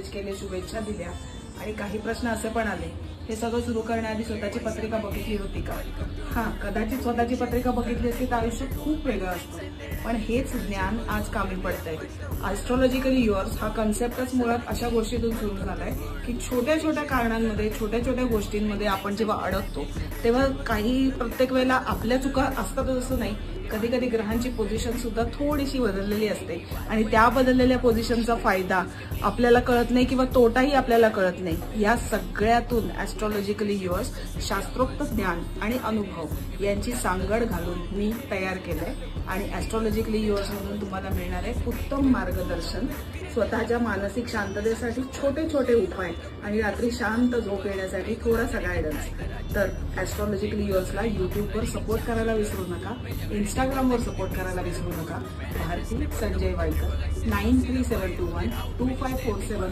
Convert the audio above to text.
केले, शुभेच्छा दिल्या आणि काही प्रश्न असे पण आले, हे सगळं सुरू करण्याआधी स्वतःची पत्रिका बघितली होती का? हां, कदाचित स्वतःची पत्रिका बघितली असती तर आयुष्य खूप वेगळं असतं, पण हेच ज्ञान आज कामी पडतंय. ॲस्ट्रॉलॉजिकली युअर्स हा कन्सेप्टच मुळात अशा गोष्टीतून सुरू झालाय की छोट्या छोट्या कारणांमध्ये, छोट्या छोट्या गोष्टींमध्ये आपण जेव्हा अडकतो तेव्हा काही प्रत्येक वेळेला आपल्या चुका असतातच असं नाही, कधी कधी ग्रहांची पोझिशन सुद्धा थोडीशी बदललेली असते आणि त्या बदललेल्या पोझिशनचा फायदा आपल्याला कळत नाही किंवा तोटाही आपल्याला कळत नाही. या सगळ्यातून ॲस्ट्रॉलॉजिकली युअर्स शास्त्रोक्त ज्ञान आणि अनुभव यांची सांगड घालून मी तयार केलंय आणि ॲस्ट्रॉलॉजिकली युअर्स मधून तुम्हाला मिळणार आहे उत्तम मार्गदर्शन, स्वतःच्या मानसिक शांततेसाठी छोटे छोटे उपाय आणि रात्री शांत झोप येण्यासाठी थोडासा गायडन्स. तर ॲस्ट्रॉलॉजिकली युअर्सला यूट्यूबवर सपोर्ट करायला विसरू नका, इंस्टाग्रामवर सपोर्ट करायला विसरू नका. भारती संजय वाईकर 9372125471